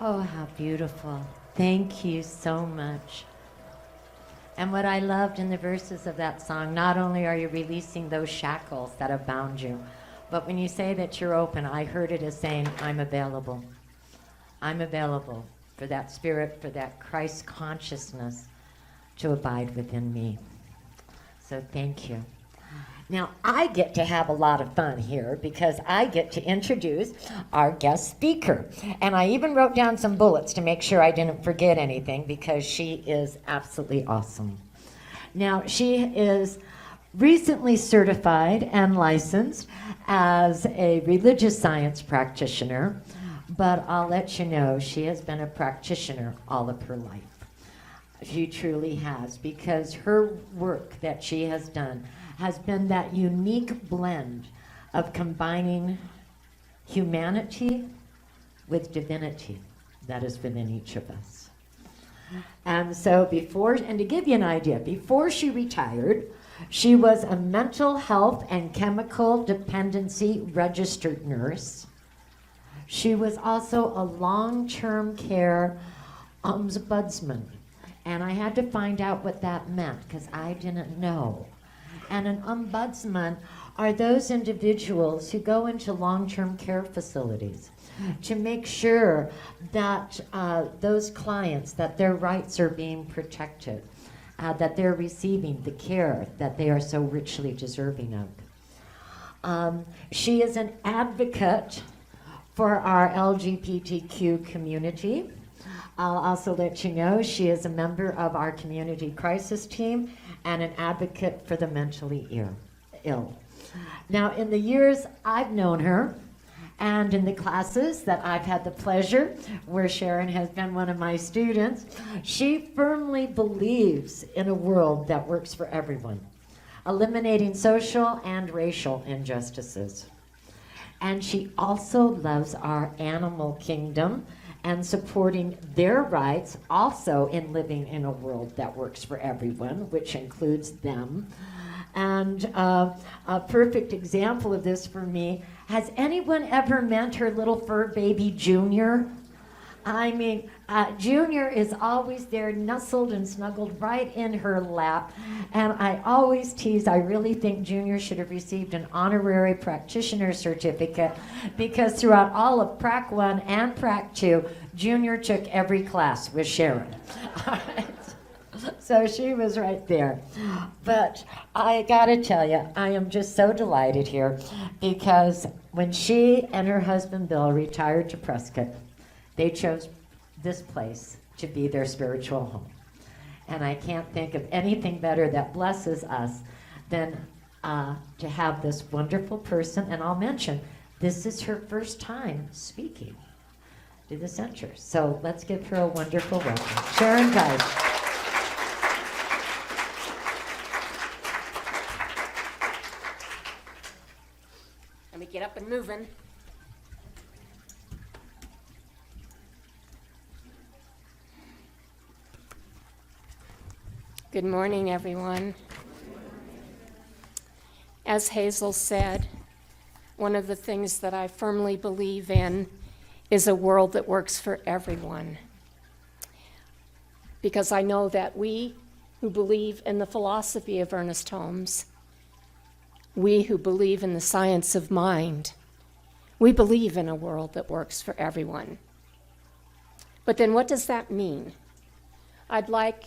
Oh, how beautiful. Thank you so much. And what I loved in the verses of that song, not only are you releasing those shackles that have bound you, but when you say that you're open, I heard it as saying, I'm available. I'm available for that spirit, for that Christ consciousness to abide within me. So thank you. Now, I get to have a lot of fun here because I get to introduce our guest speaker. And I even wrote down some bullets to make sure I didn't forget anything because she is absolutely awesome. Now, she is recently certified and licensed as a religious science practitioner, but I'll let you know she has been a practitioner all of her life. She truly has, because her work that she has done has been that unique blend of combining humanity with divinity that is within each of us. And so and to give you an idea, before she retired, she was a mental health and chemical dependency registered nurse. She was also a long-term care Ombudsman. And I had to find out what that meant because I didn't know. And an ombudsman are those individuals who go into long-term care facilities to make sure that those clients, that their rights are being protected, that they're receiving the care that they are so richly deserving of. She is an advocate for our LGBTQ community. I'll also let you know she is a member of our community crisis team and an advocate for the mentally ill. Now, in the years I've known her, and in the classes that I've had the pleasure, where Sharon has been one of my students, she firmly believes in a world that works for everyone, eliminating social and racial injustices. And she also loves our animal kingdom and supporting their rights, also in living in a world that works for everyone, which includes them. And a perfect example of this for me, has anyone ever met her little fur baby, Junior? I mean, Junior is always there, nestled and snuggled right in her lap. And I always tease, I really think Junior should have received an honorary practitioner certificate because throughout all of Prac 1 and Prac 2, Junior took every class with Sharon. So she was right there. But I gotta tell you, I am just so delighted here because when she and her husband Bill retired to Prescott, they chose this place to be their spiritual home. And I can't think of anything better that blesses us than to have this wonderful person. And I'll mention, this is her first time speaking to the center. So let's give her a wonderful welcome. Sharon, guys. Let me get up and moving. Good morning, everyone. As Hazel said, one of the things that I firmly believe in is a world that works for everyone. Because I know that we who believe in the philosophy of Ernest Holmes, we who believe in the science of mind, we believe in a world that works for everyone. But then what does that mean? I'd like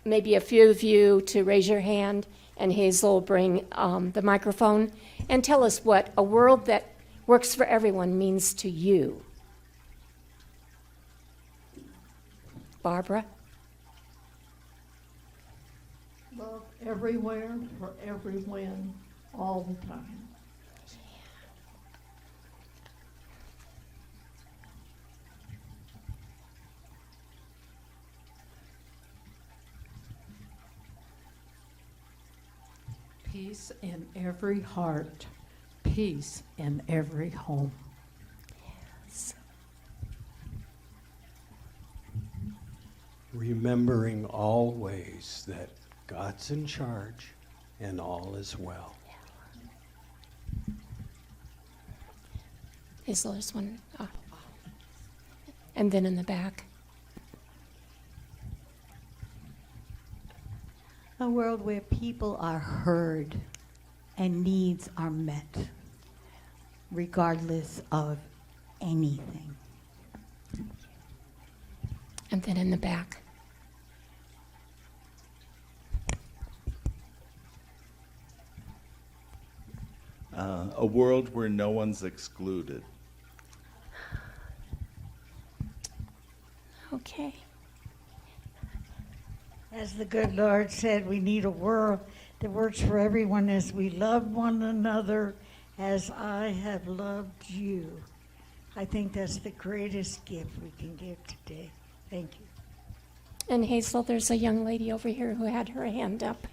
maybe a few of you to raise your hand, and Hazel will bring the microphone, and tell us what a world that works for everyone means to you. Barbara? Love everywhere, for everyone, all the time. Peace in every heart, peace in every home. Yes. Remembering always that God's in charge and all is well. Hazel, there's one. And then in the back. A world where people are heard and needs are met, regardless of anything. And then in the back. A world where no one's excluded. Okay. As the good Lord said, we need a world that works for everyone as we love one another as I have loved you. I think that's the greatest gift we can give today. Thank you. And Hazel, there's a young lady over here who had her hand up.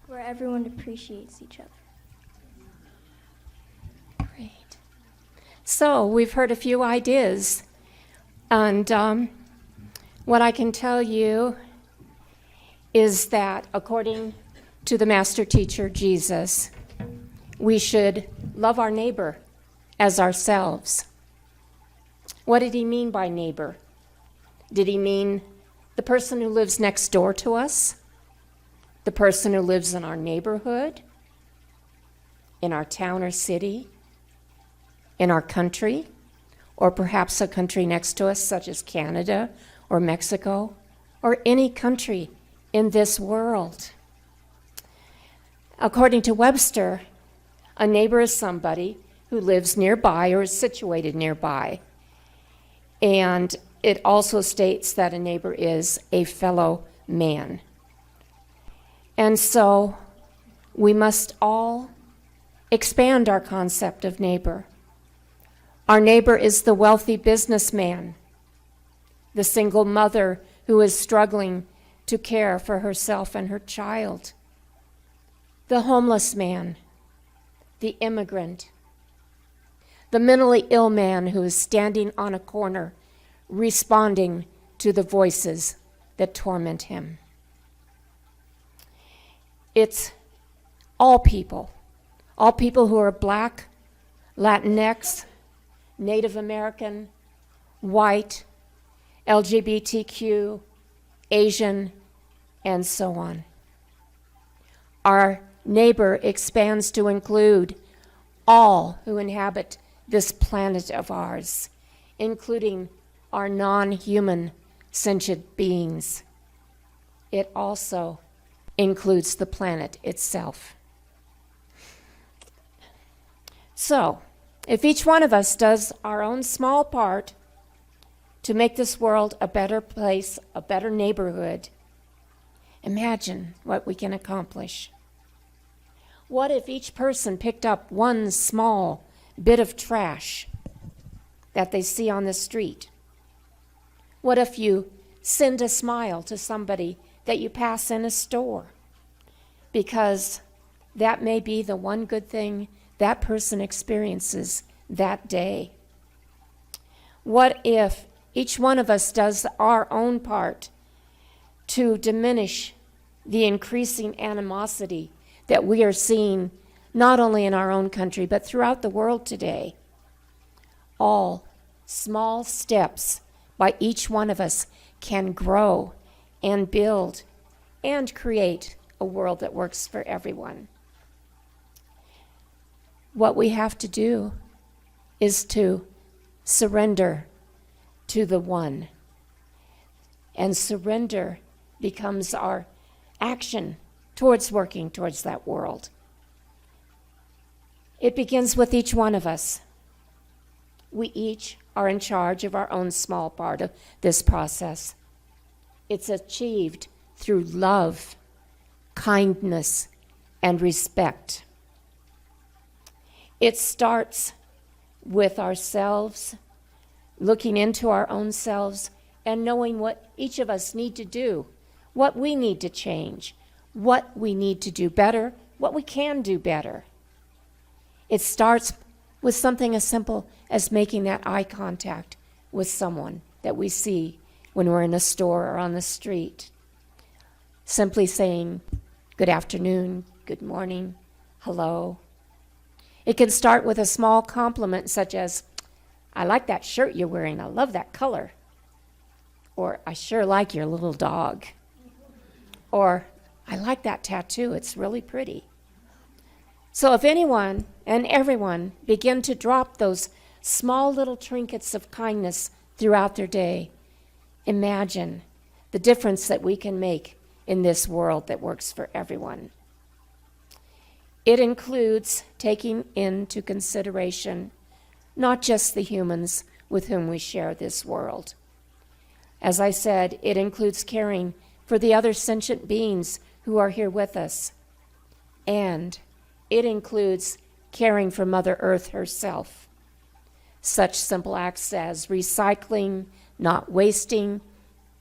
Where everyone appreciates each other. Great. So we've heard a few ideas. And what I can tell you is that according to the master teacher, Jesus, we should love our neighbor as ourselves. What did he mean by neighbor? Did he mean the person who lives next door to us? The person who lives in our neighborhood? In our town or city? In our country? Or perhaps a country next to us, such as Canada or Mexico, or any country in this world? According to Webster, a neighbor is somebody who lives nearby or is situated nearby. And it also states that a neighbor is a fellow man. And so we must all expand our concept of neighbor. Our neighbor is the wealthy businessman, the single mother who is struggling to care for herself and her child, the homeless man, the immigrant, the mentally ill man who is standing on a corner responding to the voices that torment him. It's all people who are Black, Latinx, Native American, white, LGBTQ, Asian, and so on. Our neighbor expands to include all who inhabit this planet of ours, including our non-human sentient beings. It also includes the planet itself. So, if each one of us does our own small part to make this world a better place, a better neighborhood, imagine what we can accomplish. What if each person picked up one small bit of trash that they see on the street? What if you send a smile to somebody that you pass in a store? Because that may be the one good thing that person experiences that day. What if each one of us does our own part to diminish the increasing animosity that we are seeing not only in our own country but throughout the world today? All small steps by each one of us can grow and build and create a world that works for everyone. What we have to do is to surrender to the one. And surrender becomes our action towards working towards that world. It begins with each one of us. We each are in charge of our own small part of this process. It's achieved through love, kindness, and respect. It starts with ourselves, looking into our own selves and knowing what each of us need to do, what we need to change, what we need to do better, what we can do better. It starts with something as simple as making that eye contact with someone that we see when we're in a store or on the street. Simply saying, good afternoon, good morning, hello. It can start with a small compliment such as, I like that shirt you're wearing, I love that color. Or, I sure like your little dog. Or, I like that tattoo, it's really pretty. So if anyone and everyone begin to drop those small little trinkets of kindness throughout their day, imagine the difference that we can make in this world that works for everyone. It includes taking into consideration not just the humans with whom we share this world. As I said, it includes caring for the other sentient beings who are here with us. And it includes caring for Mother Earth herself. Such simple acts as recycling, not wasting,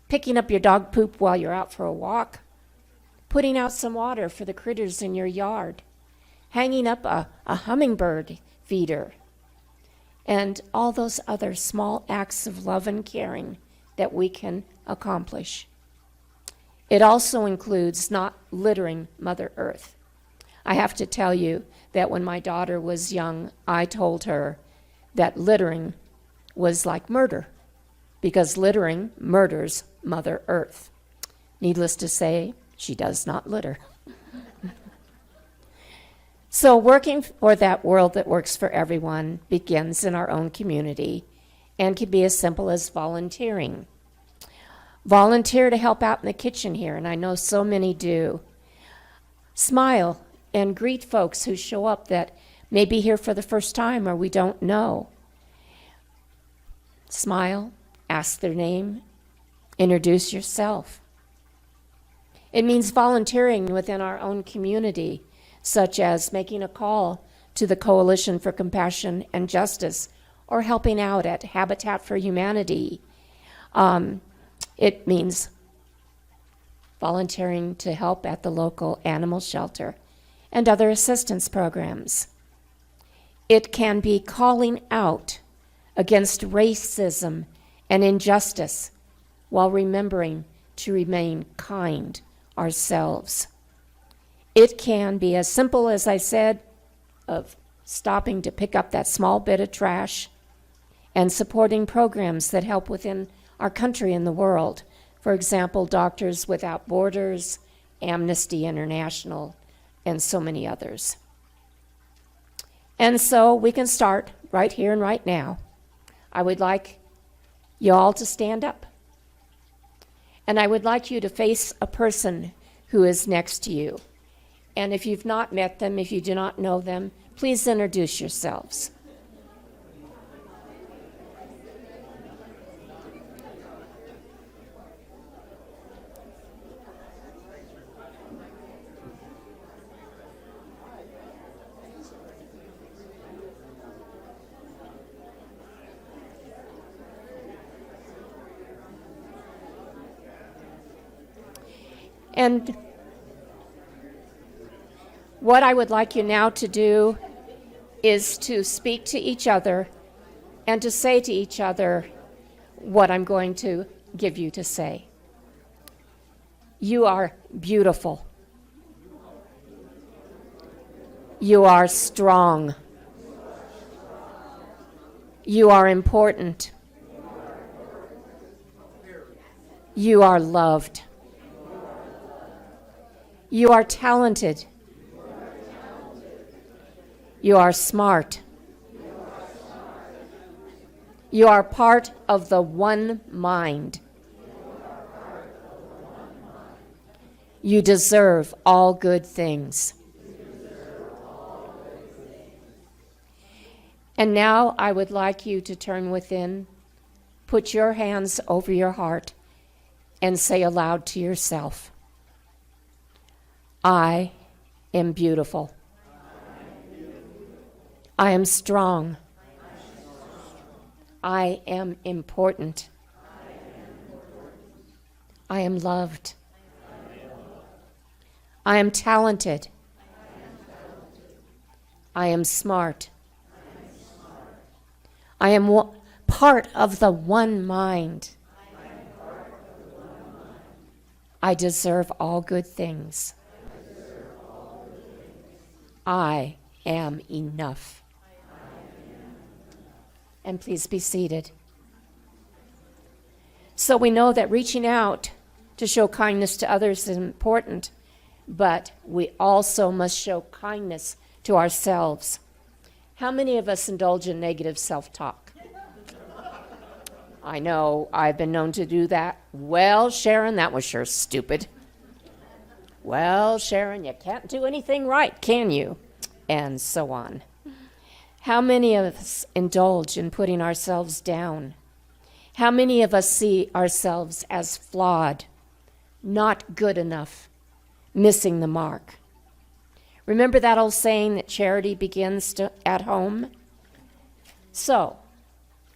picking up your dog poop while you're out for a walk, putting out some water for the critters in your yard, hanging up a hummingbird feeder, and all those other small acts of love and caring that we can accomplish. It also includes not littering Mother Earth. I have to tell you that when my daughter was young, I told her that littering was like murder, because littering murders Mother Earth. Needless to say, she does not litter. So working for that world that works for everyone begins in our own community and can be as simple as volunteering. Volunteer to help out in the kitchen here, and I know so many do. Smile and greet folks who show up that may be here for the first time or we don't know. Smile, ask their name, introduce yourself. It means volunteering within our own community, such as making a call to the Coalition for Compassion and Justice or helping out at Habitat for Humanity. It means volunteering to help at the local animal shelter and other assistance programs. It can be calling out against racism and injustice while remembering to remain kind ourselves. It can be as simple as I said, of stopping to pick up that small bit of trash and supporting programs that help within our country and the world. For example, Doctors Without Borders, Amnesty International, and so many others. And so we can start right here and right now. I would like you all to stand up. And I would like you to face a person who is next to you. And if you've not met them, if you do not know them, please introduce yourselves. And what I would like you now to do is to speak to each other and to say to each other what I'm going to give you to say. You are beautiful. You are strong. You are important. You are loved. You are talented. You are smart. You are part of the one mind. You deserve all good things. And now I would like you to turn within, put your hands over your heart, and say aloud to yourself, I am beautiful. I am strong. I am important. I am loved. I am talented. I am smart. I am part of the one mind. I deserve all good things. I am enough. And please be seated. So we know that reaching out to show kindness to others is important, but we also must show kindness to ourselves. How many of us indulge in negative self-talk? I know I've been known to do that. Well, Sharon, that was sure stupid. Well, Sharon, you can't do anything right, can you? And so on. How many of us indulge in putting ourselves down? How many of us see ourselves as flawed, not good enough, missing the mark? Remember that old saying that charity begins at home? So,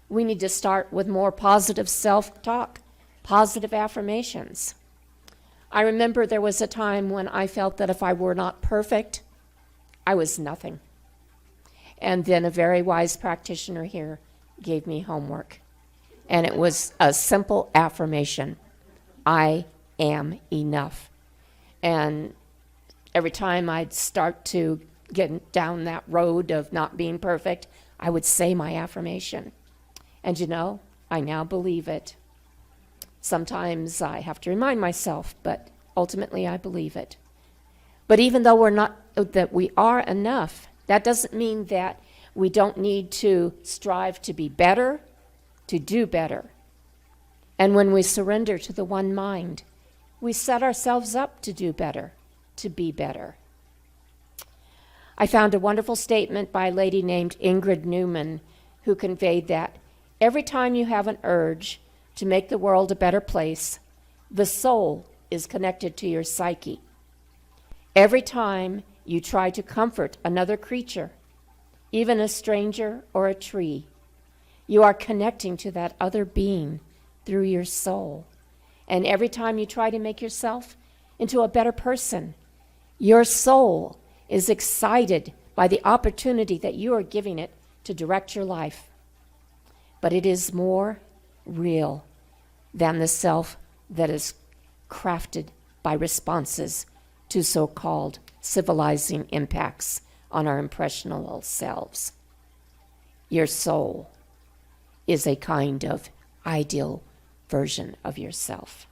we need to start with more positive self-talk, positive affirmations. I remember there was a time when I felt that if I were not perfect, I was nothing. And then a very wise practitioner here gave me homework. And it was a simple affirmation. I am enough. And every time I'd start to get down that road of not being perfect, I would say my affirmation. And you know, I now believe it. Sometimes I have to remind myself, but ultimately I believe it. But even though we are enough, that doesn't mean that we don't need to strive to be better, to do better. And when we surrender to the one mind, we set ourselves up to do better, to be better. I found a wonderful statement by a lady named Ingrid Newman who conveyed that every time you have an urge to make the world a better place, the soul is connected to your psyche. Every time you try to comfort another creature, even a stranger or a tree, you are connecting to that other being through your soul. And every time you try to make yourself into a better person, your soul is excited by the opportunity that you are giving it to direct your life. But it is more real than the self that is crafted by responses to so-called civilizing impacts on our impressionable selves. Your soul is a kind of ideal version of yourself.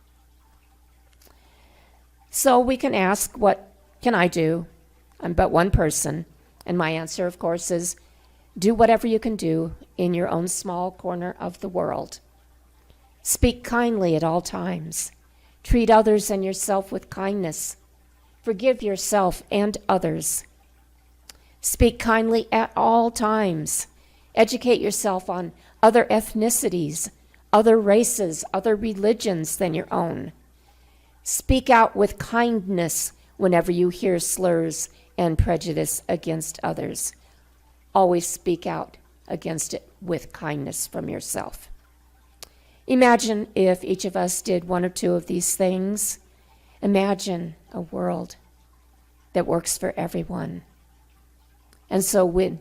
So we can ask, what can I do? I'm but one person. And my answer, of course, is do whatever you can do in your own small corner of the world. Speak kindly at all times. Treat others and yourself with kindness. Forgive yourself and others. Speak kindly at all times. Educate yourself on other ethnicities, other races, other religions than your own. Speak out with kindness whenever you hear slurs and prejudice against others. Always speak out against it with kindness from yourself. Imagine if each of us did one or two of these things. Imagine a world that works for everyone. And so when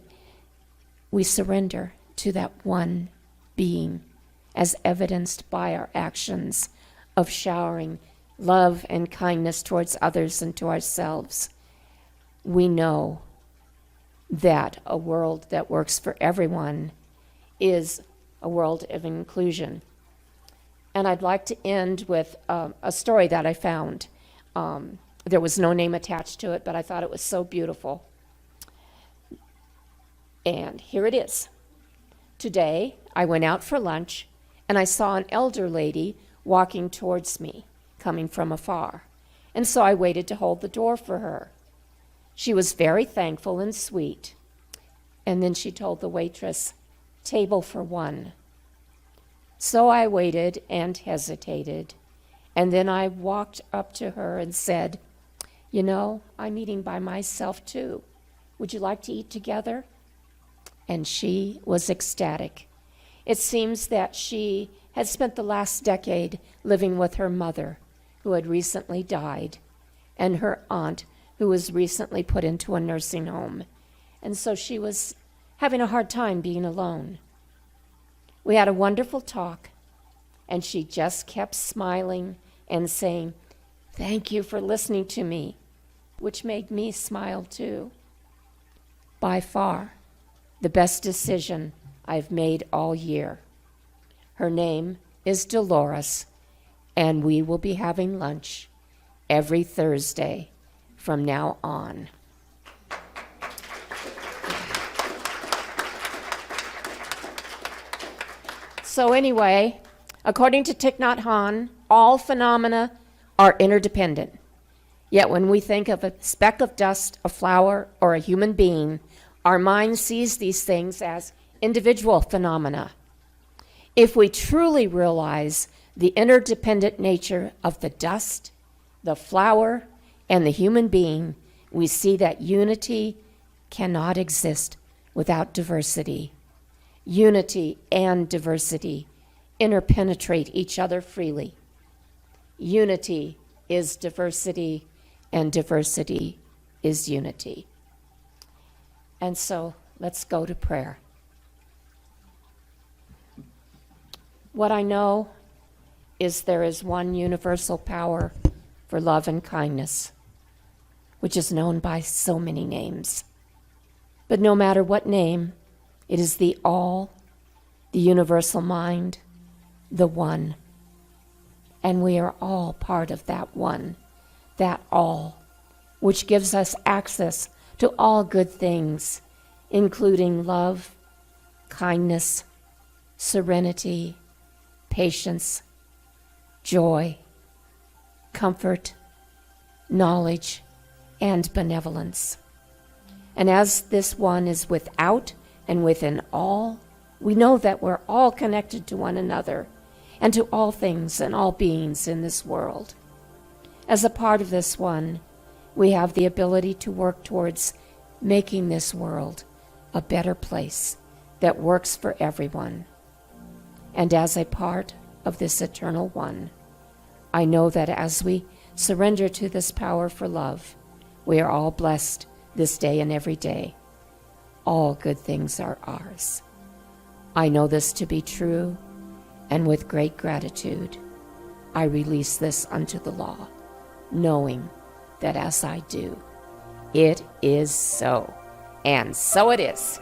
we surrender to that one being, as evidenced by our actions of showering love and kindness towards others and to ourselves, we know that a world that works for everyone is a world of inclusion. And I'd like to end with a story that I found. There was no name attached to it, but I thought it was so beautiful. And here it is. Today, I went out for lunch, and I saw an elder lady walking towards me, coming from afar. And so I waited to hold the door for her. She was very thankful and sweet. And then she told the waitress, "Table for one." So I waited and hesitated. And then I walked up to her and said, "You know, I'm eating by myself too. Would you like to eat together?" And she was ecstatic. It seems that she had spent the last decade living with her mother, who had recently died, and her aunt, who was recently put into a nursing home. And so she was having a hard time being alone. We had a wonderful talk, and she just kept smiling and saying, "Thank you for listening to me," which made me smile too. by far the best decision I've made all year. Her name is Dolores, and we will be having lunch every Thursday from now on. So anyway, according to Thich Nhat Hanh, all phenomena are interdependent. Yet when we think of a speck of dust, a flower, or a human being, our mind sees these things as individual phenomena. If we truly realize the interdependent nature of the dust, the flower, and the human being, we see that unity cannot exist without diversity. Unity and diversity interpenetrate each other freely. Unity is diversity, and diversity is unity. And so let's go to prayer. What I know is there is one universal power for love and kindness, which is known by so many names. But no matter what name, it is the all, the universal mind, the one. And we are all part of that one, that all, which gives us access to all good things, including love, kindness, serenity, patience, joy, comfort, knowledge, and benevolence. And as this one is without and within all, we know that we're all connected to one another and to all things and all beings in this world. As a part of this one, we have the ability to work towards making this world a better place that works for everyone. And as a part of this eternal one, I know that as we surrender to this power for love, we are all blessed this day and every day. All good things are ours. I know this to be true, and with great gratitude, I release this unto the law, knowing that as I do, it is so, and so it is.